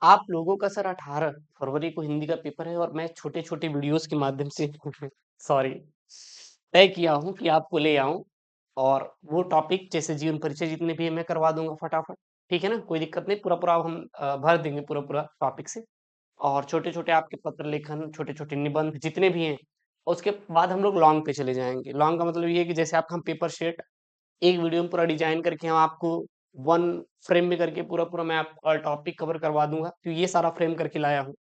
आप लोगों का सर 18 फरवरी को हिंदी का पेपर है और मैं छोटे-छोटे वीडियोस के माध्यम से सॉरी तय किया हूँ कि आपको ले आऊँ और वो टॉपिक जैसे जीवन परिचय जितने भी हैं मैं करवा दूँगा फटाफट, ठीक है ना? कोई दिक्कत नहीं पूरा-पूरा हम भर देंगे पूरा-पूरा टॉपिक से और छोटे-छोटे आपके पत्र लेखन, छोटे-छोटे निबंध जितने भी हैं, उसके बाद हम लोग लॉन्ग पे चले जाएँगे। लॉन्ग का मतलब ये है कि जैसे आपका हम पेपर शेट एक वीडियो में पूरा डिजाइन करके हम आपको वन फ्रेम में करके पूरा-पूरा मैं आपका टॉपिक कवर करवा दूँगा, तो ये सारा फ्रेम करके लाया हूँ।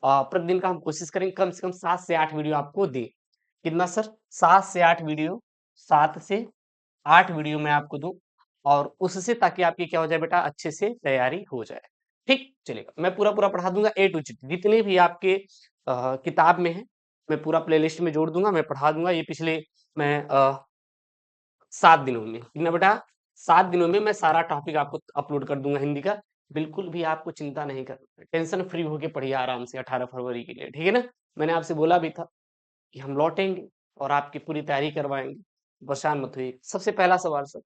प्रतिदिन का हम कोशिश करेंगे कम से कम 7 से 8 वीडियो आपको दें। कितना सर? 7 से 8 वीडियो 7 से 8 वीडियो मैं आपको दूँ और उससे ताकि आपकी क्या हो जाए बेटा अच्छे से तैयारी हो जाए। ठीक? चलेगा। मैं पूरा-पूरा पढ़ा दूँगा ए टू जेड जितने भी आपके किताब में हैं, मैं पूरा प्लेलिस्ट में जोड़ दूँगा, मैं पढ़ा दूँगा। ये पिछले मैं 7 दिनों में, कितना बेटा? 7 दिनों में मैं सारा टॉपिक आपको अपलोड कर दूँगा हिंदी का। बिल्कुल भी आपको चिंता नहीं करना है, टेंशन फ्री होके पढ़िए आराम से 18 फरवरी के लिए, ठीक है ना? मैंने आपसे बोला भी था कि हम लौटेंगे और आपकी पूरी तैयारी करवाएँगे, परेशान मत होइए। सबसे पहला सवाल सर,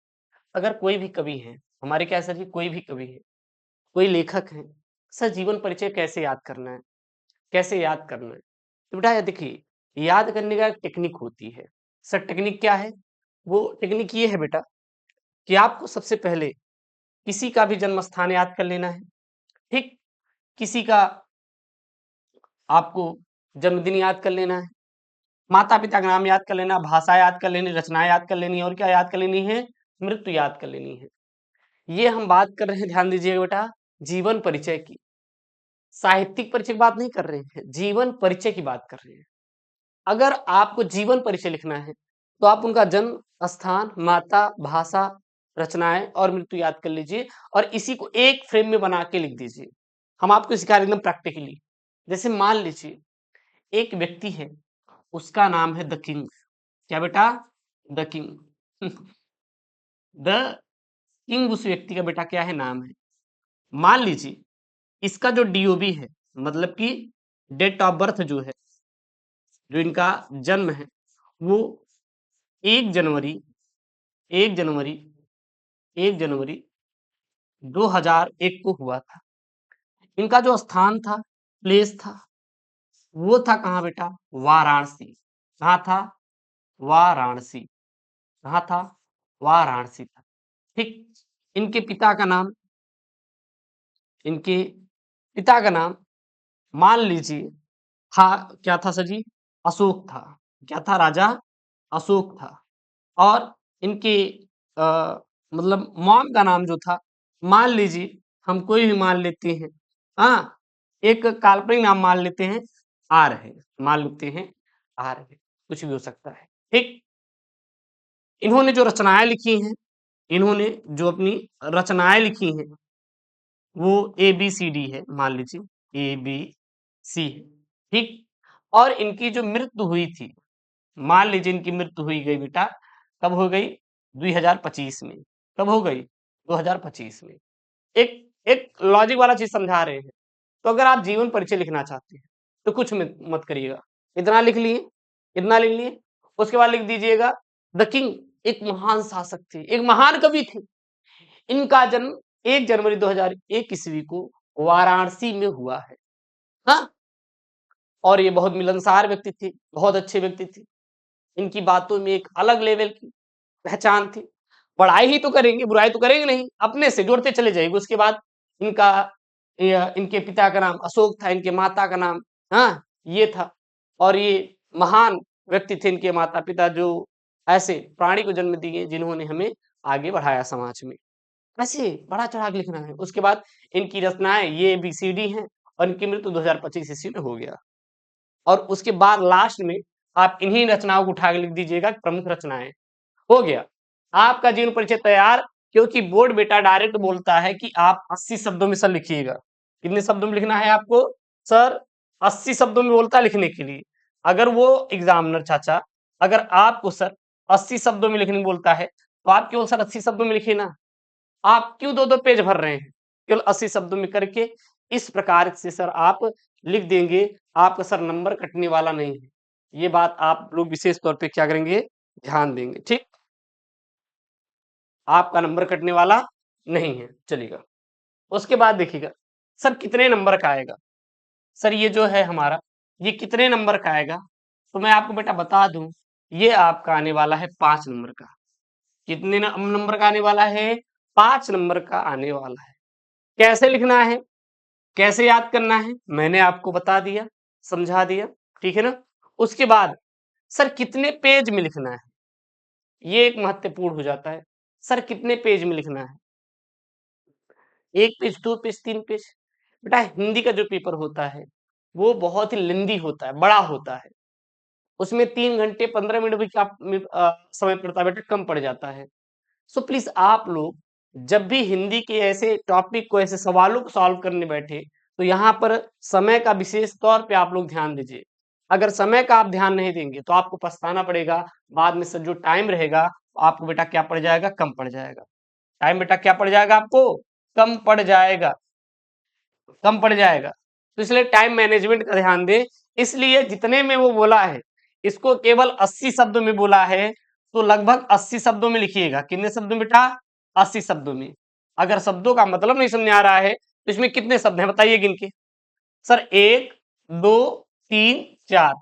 अगर कोई भी कवि है, हमारे क्या है सर जी कोई भी कवि है, कोई लेखक है, सर जीवन परिचय कैसे याद करना है? कैसे याद करना है? तो बेटा ये देखिए, याद करने का एक टेक्निक होती है। सर टेक्निक क्या है? वो टेक्निक ये है बेटा कि आपको सबसे पहले किसी का भी जन्म स्थान याद कर लेना है, ठीक? किसी का आपको जन्मदिन याद कर लेना है, माता-पिता का नाम याद कर लेना, भाषा याद कर लेनी, रचनाएँ याद कर लेनी और क्या याद कर लेनी है? मृत्यु याद कर लेनी है। ये हम बात कर रहे हैं ध्यान दीजिएगा बेटा, जीवन परिचय की। साहित्यिक परिचय की बात नहीं कर रहे हैं, जीवन परिचय की बात कर रहे हैं। अगर आपको जीवन परिचय लिखना है, तो आप उनका जन्म स्थान, माता, भाषा, रचनाएँ और मृत्यु याद कर लीजिए और इसी को एक फ्रेम में बना के लिख दीजिए। हम आपको सिखा रहे हैं एकदम प्रैक्टिकली। जैसे मान लीजिए, एक व्यक्ति है, उसका नाम है द किंग। क्या बेटा? The king. द किंग उस व्यक्ति का बेटा क्या है? नाम है। मान लीजिए, इसका जो डीओबी है, मतलब कि डेट ऑफ बर्थ जो है, जो इनका जन्म है, वो 1 जनवरी 1 जनवरी 1 जनवरी 2001 को हुआ था। इनका जो स्थान था, प्लेस था, वो था कहाँ बेटा? वाराणसी। कहाँ था? वाराणसी। कहाँ था? वाराणसी था। ठीक? इनके पिता का नाम इनके पिता का नाम मान लीजिए था क्या था सर जी? अशोक था। क्या था राजा? अशोक था। और इनके मतलब मॉम का नाम जो था, मान लीजिए हम कोई भी मान लेते हैं, हाँ? एक काल्पनिक नाम मान लेते हैं, आर है, मान लेते हैं आर है, कुछ भी हो सकता है, ठीक? इन्होंने जो रचनाएँ लिखी हैं, इन्होंने जो अपनी रचनाएँ लिखी हैं, वो एबीसीडी है, मान लीजिए एबीसी है, ठीक? और इनकी जो मृत्यु हुई थी, मान लीजिए इनकी मृत्यु हुई गई बेटा, कब हो गई? 2025 में। कब हो गई? 2025 में। एक एक लॉजिक वाला चीज़ समझा रहे हैं। तो अगर आप जीवन परिचय लिखना चाहते हैं, तो कुछ मत करिएगा। इतना लिख लिए, इतना लिख लिए, उसके बाद लिख दीजिएगा द किंग एक महान शासक थे, एक महान कवि थे। इनका जन्म 1 जनवरी 2001 ईस्वी को वाराणसी में हुआ है। हाँ? और ये बहुत मिलनसार व्यक्ति थे, बहुत अच्छे व्यक्ति थे। इनकी बातों में एक अलग लेवल की पहचान थी। बड़ाई ही तो करेंगे, बुराई तो करेंगे नहीं, अपने से जोड़ते चले जाएँगे। उसके बाद इनका इनके पिता का नाम अशोक था, इनके माता का नाम हाँ, ये था और ये महान व्यक्ति थे इनके माता-पिता जो ऐसे प्राणी को जन्म दिए जिन्होंने हमें आगे बढ़ाया समाज में। ऐसे बढ़ा-चढ़ा के लिखना है। उसके बाद इनकी रचनाएँ ये एबीसीडी हैं और इनकी मृत्यु 2025 ईस्वी में हो गया। और उसके बाद लास्ट में आप इन्हीं रचनाओं को उठा के लिख दीजिएगा प्रमुख रचनाएँ। हो गया। आपका जीवन परिचय तैयार क्योंकि बोर्ड बेटा डायरेक्ट बोलता है कि आप 80 शब्दों में सर लिखिएगा। कितने शब्दों में लिखना है आपको? सर 80 शब्दों में बोलता है लिखने के लिए। अगर वो एग्ज़ामिनर चाचा अगर आपको सर 80 शब्दों में लिखने बोलता है, तो आप केवल सर 80 शब्दों में लिखिए ना। आप क्यों 2-2 पेज भर रहे हैं? केवल 80 शब्दों में करके इस प्रकार से सर आप लिख देंगे, आपका सर नंबर कटने वाला नहीं है। ये बात आप लोग विशेष तौर पे क्या करेंगे? ध्यान देंगे, ठीक? आपका नंबर कटने वाला नहीं है, चलेगा। उसके बाद देखिएगा, सर कितने नंबर का आएगा? सर ये जो है हमारा, ये कितने नंबर का आएगा? तो मैं आपको बेटा बता दूं, ये आपका आने वाला है 5 नंबर का। कितने नंबर का आने वाला है? 5 नंबर का आने वाला है। कैसे लिखना है, कैसे याद करना है, मैंने आपको बता दिया, समझा दिया, ठीक है ना? उसके बाद सर कितने पेज में लिखना है, ये एक महत्वपूर्ण हो जाता है। सर कितने पेज में लिखना है? 1 पेज, 2 पेज, 3 पेज? बेटा हिंदी का जो पेपर होता है वो बहुत ही लेंदी होता है, बड़ा होता है। उसमें 3 घंटे 15 मिनट भी समय पड़ता है बेटा, कम पड़ जाता है। सो प्लीज आप लोग जब भी हिंदी के ऐसे टॉपिक को, ऐसे सवालों को सॉल्व करने बैठे, तो यहाँ पर समय का विशेष तौर पे आप लोग ध्यान दीजिए। अगर समय का आप ध्यान नहीं देंगे तो आपको पछताना पड़ेगा। बाद में सर जो टाइम रहेगा आपको बेटा क्या पड़ जाएगा? कम पड़ जाएगा। टाइम बेटा क्या पड़ जाएगा आपको? कम पड़ जाएगा, कम पड़ जाएगा। तो इसलिए टाइम मैनेजमेंट का ध्यान दे। इसलिए जितने में वो बोला है, इसको केवल 80 शब्दों में बोला है, तो लगभग 80 शब्दों में लिखिएगा। कितने शब्दों में बेटा? 80 शब्दों में। अगर शब्दों का मतलब नहीं समझ आ रहा है तो इसमें कितने शब्द हैं बताइए गिन के। सर 1 2 3 4।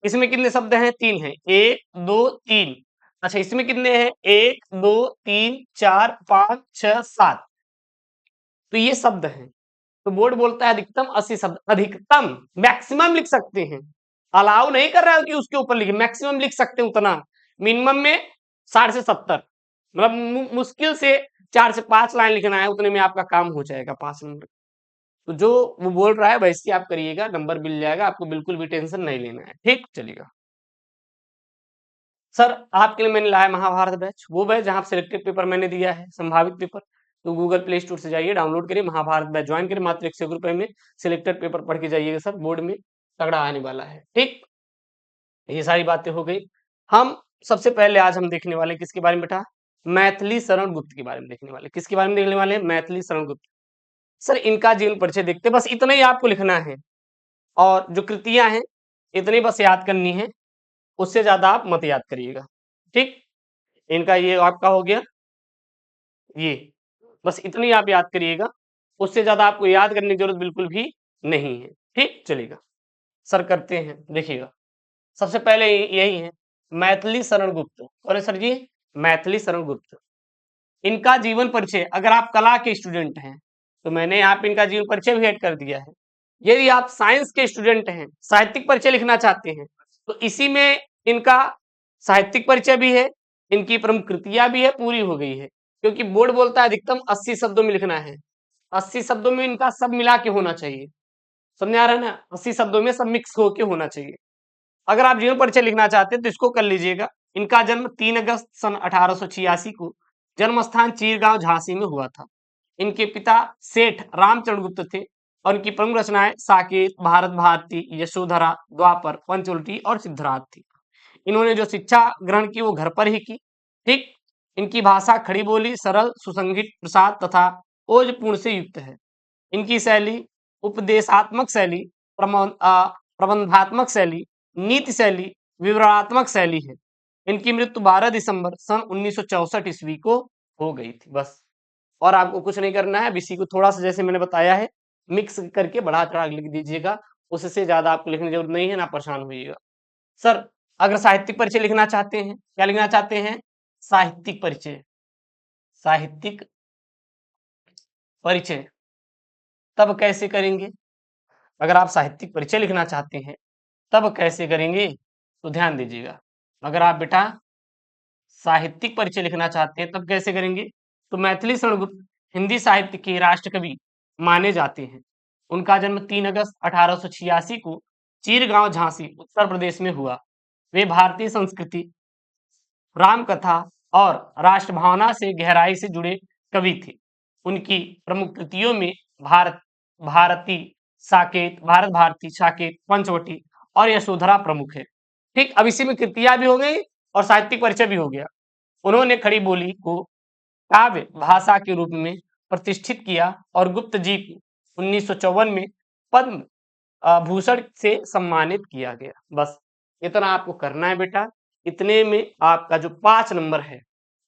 इसमें कितने शब्द हैं? 3 हैं। 1 2 3। अच्छा इसमें कितने हैं? 1 2 3 4 5 6 7। तो ये शब्द हैं। तो बोर्ड बोलता है अधिकतम 80 शब्द। अधिकतम, मैक्सिमम लिख सकते हैं, अलाउ नहीं कर रहा है कि उसके ऊपर लिखे, मैक्सिमम लिख सकते हैं उतना। मिनिमम में 60 से 70, मतलब मुश्किल से 4 से 5 लाइन लिखना है, उतने में आपका काम हो जाएगा 5 नंबर। तो जो वो बोल रहा है वैसे आप करिएगा, नंबर मिल जाएगा आपको, बिल्कुल भी टेंशन नहीं लेना है। ठीक चलिएगा। सर आपके लिए मैंने लाया महाभारत बैच, वो बैच जहां सिलेक्टेड पेपर मैंने दिया है, संभावित पेपर। तो गूगल प्ले स्टोर से जाइए, डाउनलोड करिए, महाभारत बैच ज्वाइन करिए, मात्र 101 रुपए में सिलेक्टेड पेपर पढ़ के जाइएगा सर, बोर्ड में तगड़ा आने वाला है। ठीक, ये सारी बातें हो गई। हम सबसे पहले आज हम देखने वाले किसके बारे में बेटा? मैथिली शरण गुप्त के बारे में देखने वाले। किसके बारे में देखने वाले हैं? मैथिली शरण गुप्त। सर इनका जीवन परिचय देखते, बस इतना ही आपको लिखना है, और जो कृतियां हैं इतनी बस याद करनी है, उससे ज्यादा आप मत याद करिएगा। ठीक, इनका ये आपका हो गया, ये बस इतनी आप याद करिएगा, उससे ज्यादा आपको याद करने की जरूरत बिल्कुल भी नहीं है। ठीक चलेगा, सर करते हैं, देखिएगा। सबसे पहले यही है मैथिली शरण गुप्त। और सर जी मैथिली शरण गुप्त, इनका जीवन परिचय, अगर आप कला के स्टूडेंट हैं तो मैंने यहाँ पे इनका जीवन परिचय भी ऐड कर दिया है। यदि आप साइंस के स्टूडेंट हैं, साहित्यिक परिचय लिखना चाहते हैं, तो इसी में इनका साहित्यिक परिचय भी है, इनकी प्रमुख कृतियां भी है, पूरी हो गई है। क्योंकि बोर्ड बोलता है अधिकतम 80 शब्दों में लिखना है, 80 शब्दों में इनका सब मिला के होना चाहिए। समझ आ रहा है ना? 80 शब्दों में सब मिक्स होके होना चाहिए। अगर आप जीवन परिचय लिखना चाहते हैं तो इसको कर लीजिएगा। इनका जन्म 3 अगस्त सन 1886 को जन्म स्थान चीरगांव झांसी में हुआ था। इनके पिता सेठ रामचंद्र गुप्त थे, और इनकी प्रमुख रचनाएं साकेत, भारत भारती, यशोधरा, द्वापर, पंचवटी और सिद्धार्थ थी। इन्होंने जो शिक्षा ग्रहण की वो घर पर ही की। ठीक, इनकी भाषा खड़ी बोली, सरल, सुसंगीत, प्रसाद तथा ओजपूर्ण से युक्त है। इनकी शैली उपदेशात्मक शैली, प्रबंधात्मक शैली, नीति शैली, विवरणात्मक शैली है। इनकी मृत्यु 12 दिसंबर सन 1964 ईस्वी को हो गई थी। बस, और आपको कुछ नहीं करना है, इसी को थोड़ा सा जैसे मैंने बताया है मिक्स करके बढ़ा चढ़ा लिख दीजिएगा, उससे ज्यादा आपको लिखने की जरूरत नहीं है, ना परेशान होइएगा। सर अगर साहित्यिक परिचय लिखना चाहते हैं, क्या लिखना चाहते हैं? साहित्यिक परिचय, साहित्यिक परिचय, तब कैसे करेंगे? अगर आप साहित्यिक परिचय लिखना चाहते हैं तब कैसे करेंगे? तो ध्यान दीजिएगा। अगर आप बेटा साहित्यिक परिचय लिखना चाहते हैं तब कैसे करेंगे? तो मैथिली शरण गुप्त हिंदी साहित्य के राष्ट्रकवि माने जाते हैं। उनका जन्म 3 अगस्त 1886 को चीरगांव झांसी उत्तर प्रदेश में हुआ। वे भारतीय संस्कृति, राम कथा और राष्ट्र भावना से गहराई से जुड़े कवि थे। उनकी प्रमुख कृतियों में भारत भारती, साकेत, पंचवटी और यशोधरा प्रमुख है। ठीक, अब इसी में कृतियां भी हो गई और साहित्यिक परिचय भी हो गया। उन्होंने खड़ी बोली को काव्य भाषा के रूप में प्रतिष्ठित किया और गुप्त जी को 1954 में पद्म भूषण से सम्मानित किया गया। बस इतना आपको करना है बेटा, इतने में आपका जो 5 नंबर है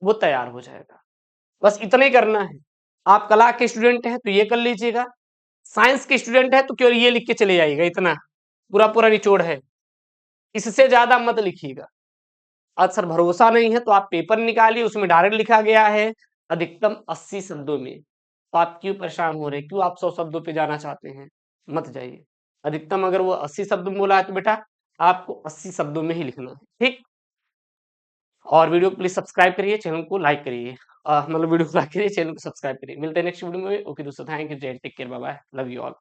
वो तैयार हो जाएगा। बस इतना ही करना है। आप कला के स्टूडेंट हैं तो ये कर लीजिएगा, साइंस के स्टूडेंट है तो केवल ये लिख के चले जाइएगा, इतना पूरा पूरा निचोड़ है, इससे ज्यादा मत लिखिएगा। आज सर भरोसा नहीं है तो आप पेपर निकालिए, उसमें डायरेक्ट लिखा गया है अधिकतम 80 शब्दों में। तो आप क्यों परेशान हो रहे हैं, क्यों आप 100 शब्दों पे जाना चाहते हैं? मत जाइए। अधिकतम अगर वो 80 शब्द में बोला है तो बेटा आपको 80 शब्दों में ही लिखना है, ठीक। और वीडियो को प्लीज सब्सक्राइब करिए, चैनल को लाइक करिए, मतलब वीडियो को लाइक करिए, चैनल को सब्सक्राइब करिए। मिलते हैं नेक्स्ट वीडियो में। ओके दोस्तों, थैंक यू, जय, take care, bye bye, love you all.